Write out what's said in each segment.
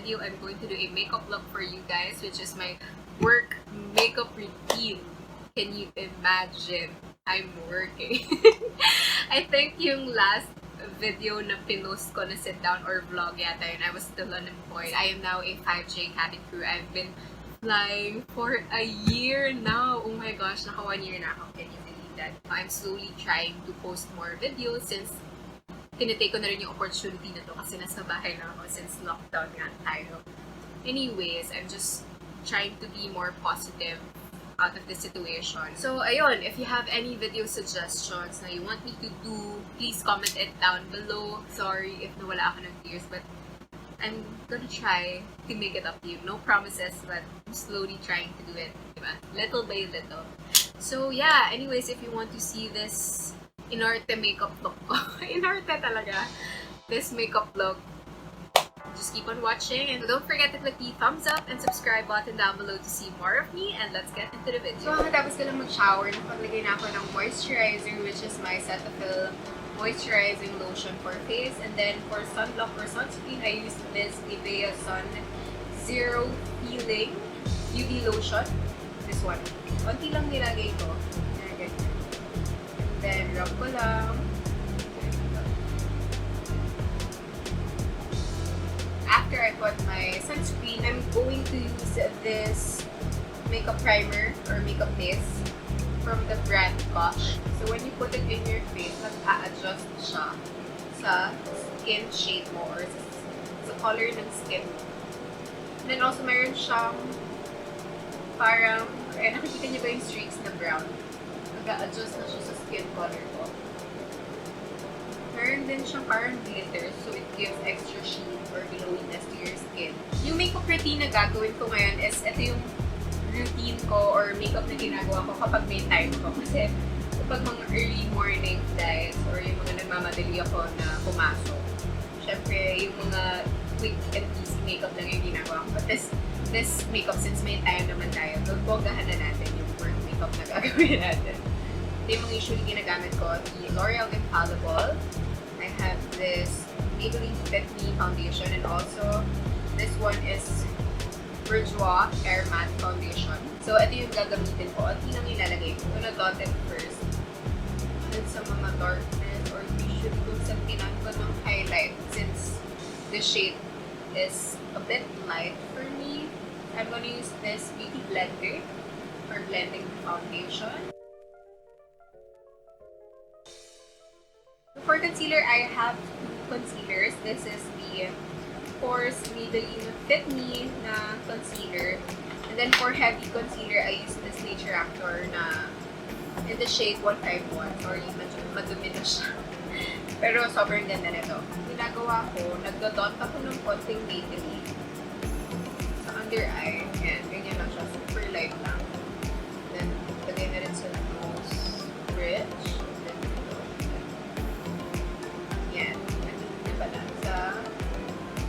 video, I'm going to do a makeup look for you guys, which is my work makeup routine. Can you imagine? I'm working. I think yung last video na pinost ko na sit down or vlog yata yun, I was still unemployed. I am now a 5J cabin crew. I've been flying for a year now. Oh my gosh, naka 1 year na ako. Can you believe that? I'm slowly trying to post more videos since tinitake ko na rin yung opportunity na to kasi nasa bahay na ako since lockdown nga tayo. Anyways, I'm just trying to be more positive out of this situation. So, ayun, if you have any video suggestions na you want me to do, please comment it down below. Sorry if nawala ako ng tears, but I'm gonna try to make it up to you. No promises, but I'm slowly trying to do it, diba? Little by little. So, yeah, anyways, if you want to see this inarte makeup look ko, inarte talaga, this makeup look, just keep on watching, and don't forget to click the thumbs up and subscribe button down below to see more of me, and let's get into the video. So, matapos ko lang mag-shower, napaglagay na ako ng moisturizer, which is my Cetaphil moisturizing lotion for face, and then for sunblock or sunscreen, I use this Nivea Sun Zero Peeling Beauty Lotion. This one. Konti lang nilagay ko. And then, rub ko lang. After I put my sunscreen, I'm going to use this makeup primer or makeup base from the brand Gosh. So when you put it in your face, mag-a-adjust siya sa skin shade mo or sa color ng skin mo. And then also meron siyang parang, nakikita niyo ba yung streaks na brown? Mag-a-adjust na siya sa skin color ko. Meron din siyang parang glitter, so it gives extra sheen or glowiness to your skin. Yung makeup routine na gagawin ko ngayon is, ito yung routine ko or makeup na ginagawa ko kapag may time ko. Kasi kapag mga early morning guys, or yung mga nagmamadali ako na pumasok, syempre yung mga quick and easy makeup lang yung ginagawa ko. But this makeup, since may time naman tayo, boggahan na natin yung work makeup na gagawin natin. Ito yung mga usually ginagamit ko, the L'Oreal Infallible. I have this Maybelline Fit Me foundation, and also this one is Bourjois Air Matte Foundation. So, ito yung gagamitin ko. At yun ang ilalagay ko. Gonna dot it first. And sa mga darkness, or usually kung sa tinan ko ng highlight, since the shade is a bit light for me, I'm gonna use this Beauty Blender for blending the foundation. For concealer, I have two concealers. This is the, of course, Maybelline Fit Me na concealer. And then for heavy concealer, I use this Nature Actor na in the shade 151. Sorry, medyo madumi na siya. Pero sobrang ganda nito. Ginagawa ko, nagdodot ako ng konting Maybelline sa under eye. Yan, ganyan lang siya. Super light lang. Then, lagay na rin sa nose bridge.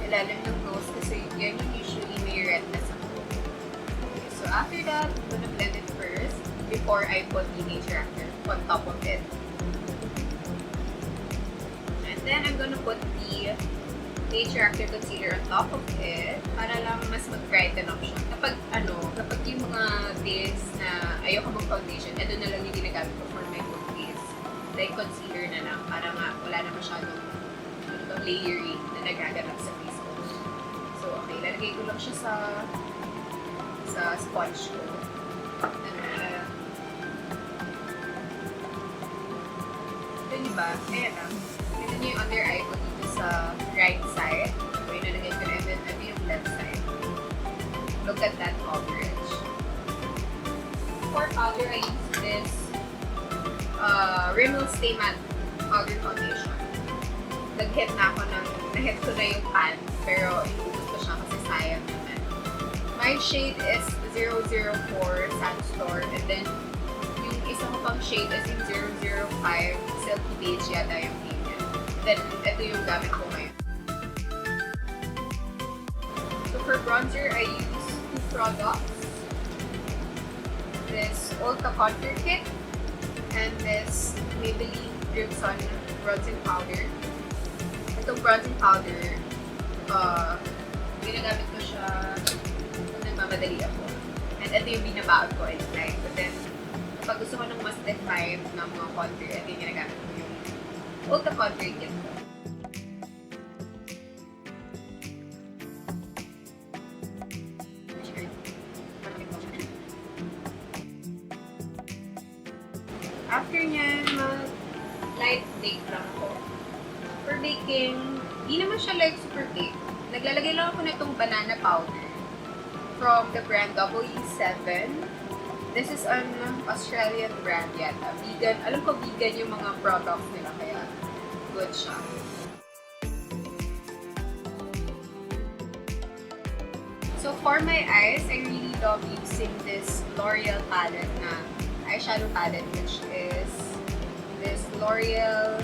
Ilalim ng nose kasi yan yung usually may redness ako. Okay, so after that, I'm gonna blend it first before I put the Nature Actor on top of it. And then I'm gonna put the Nature Actor concealer on top of it para lang mas mag-brighten up siya. Kapag yung mga days na ayoko mag-foundation, ito na lang yung ginagamit ko for my full face. Like concealer na lang para nga wala na masyadong layering na nagaganap sa face ko. So, okay, lalagay ko lang siya sa sponge ko. Ito niyo ba? Ayan na. Ito niyo yung under eye ko dito sa right side. So, yung nalagay ko na. And then, ito yung left side. Look at that coverage. For powder, I use this Rimmel Stay Matte Powder Foundation. Nag-hit na ako na-hit ko na yung pan, pero inubos ko siya kasi sayang naman. My shade is 004 Sandstorm, and then yung isa ko pang shade is yung 005 Silky Beige yata yung name niya. Then, ito yung gamit ko ngayon. So, for bronzer, I use two products. This Ulta Contour Kit, and this Maybelline Crimson Bronzing Powder. Itong bronzing powder, ginagamit ko siya kung nagmamadali ako. And ito yung binabaon ko in life. But then, pag gusto ko ng mas defined na mga contour, ito yung ginagamit ko yung Ulta Contour Kit ko. After nyan, mag-light bake lang ako. For baking, di naman siya like super bake. Naglalagay lang ako nitong banana powder from the brand W7. This is an Australian brand yata. Vegan. Alam ko vegan yung mga products nila, kaya good siya. So for my eyes, I really love using this L'Oreal palette na eyeshadow palette, which is this L'Oreal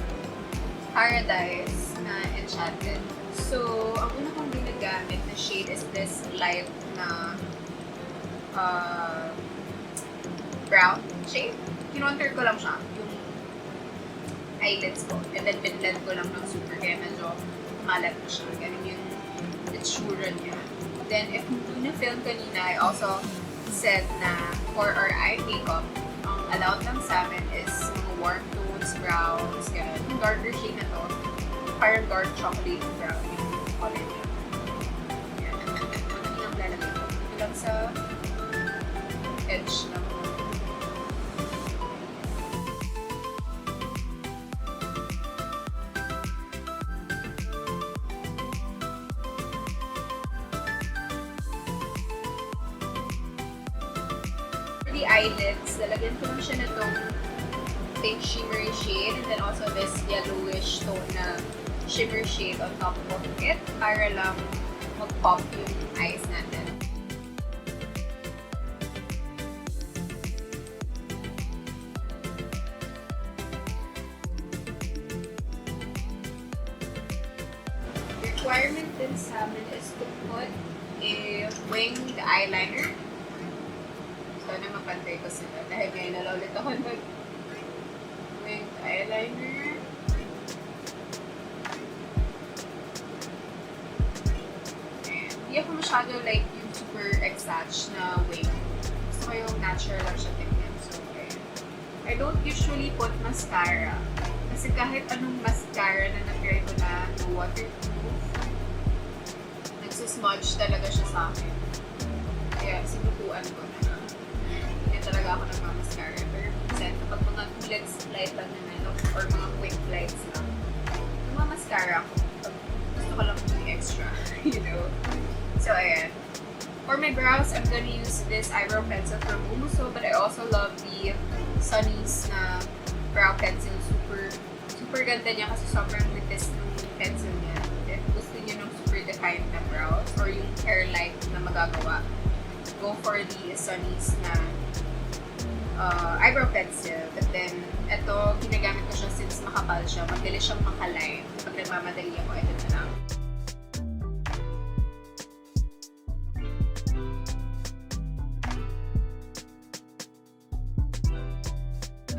Paradise na Enchanted. So, ang una kong ginagamit na shade is this light na brown shade. Kinontour ko lang siya, yung eyelids ko. And then, pinblend ko lang ng super, kaya medyo malat na siya. Ganun yung itsura niya. Then, if hindi na-film kanina, I also said na for our eye makeup, ang allowed lang sa amin is mga warm tones, browns, ganun. Yung darker shade na to, parang dark chocolate brown yung color niya. Yan. Ano yung lalagay ko? Ito lang sa edge ng the eyelids, lalagyan ko lang siya na itong pink shimmery shade and then also this yellowish tone na shimmer shade on top of it para lang mag-pop yung eyes natin. The requirement din sa amin is to put a winged eyeliner. Sana mapantay ko sila dahil ngayon na ulit ako nag-winged eyeliner. And hindi ako masyado like yung super exage na wing. Gusto ko yung natural lang siya tingnan. So, okay. I don't usually put mascara. Kasi kahit anong mascara na na-try ko na waterproof, nagsismudge talaga siya sa akin. Kaya sinutuan ko na. Talaga ako nagmamascara. Pero minsan, kapag mga tulad light lang naman, or mga quick lights lang, nagmamascara ako. Gusto ko lang yung extra, you know? So, ayan. For my brows, I'm gonna use this eyebrow pencil from Umuso, but I also love the Sunny's na brow pencil. Super ganda niya kasi sobrang nipis ng pencil niya. If gusto niyo ng super defined na brows, or yung hairline na magagawa, go for the Sunny's na eyebrow pencil. But then, ito, ginagamit ko siya since makapal siya. Mabilis siyang makaline. Pag nagmamadali ako, ito na lang.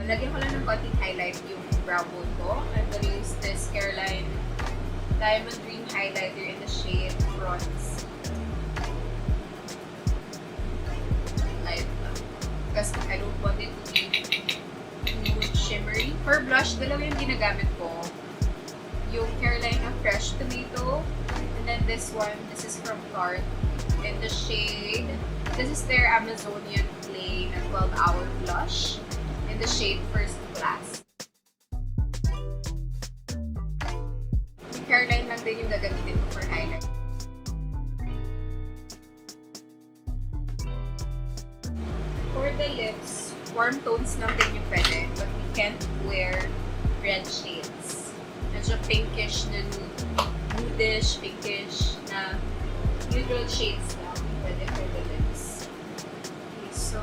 Lagyan ko lang ng konting highlight yung brow bone ko. I'm gonna use this Caroline Diamond Dream Highlighter in the shade Bronze. Light lang. Because I don't want it to be too shimmery. For blush, dalawa yung ginagamit ko. Yung Carolina Fresh Tomato. And then this one, this is from Tarte. In the shade, this is their Amazonian Clay na 12-hour blush. In the shade First Class. Yung Caroline lang din yung gagamitin ko for highlight. For the lips, warm tones lang din yung pwede, but we can't wear red shades. Medyo pinkish na nudish, pinkish na neutral shades lang pwede for the lips. Okay, so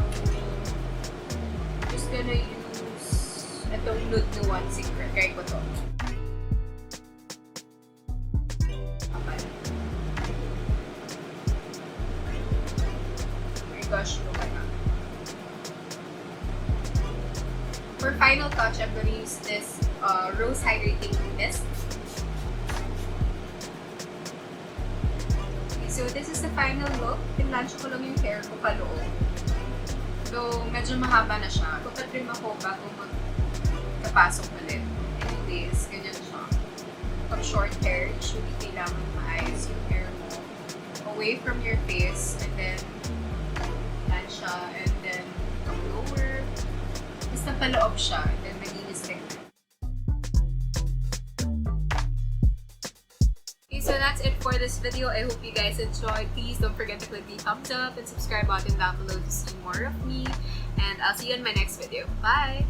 just gonna use itong nude nuance secret. Try ko to. Okay. Oh my gosh, look at that. For final touch, I'm gonna use this Rose Hydrating Mist. Okay, so So, this is the final look. Tinlansya ko lang yung hair ko paloob. So, medyo mahaba na siya. Papatrim ako bago magkapasok ulit. Anyways, ganyan siya. Pag short hair, usually kailangan maayos yung hair mo away from your face, and then lansya, and then come lower. Basta paloob siya, and then malinis din. Okay, so that's it for this video. I hope you guys enjoyed. Please don't forget to click the thumbs up and subscribe button down below to see more of me. And I'll see you in my next video. Bye!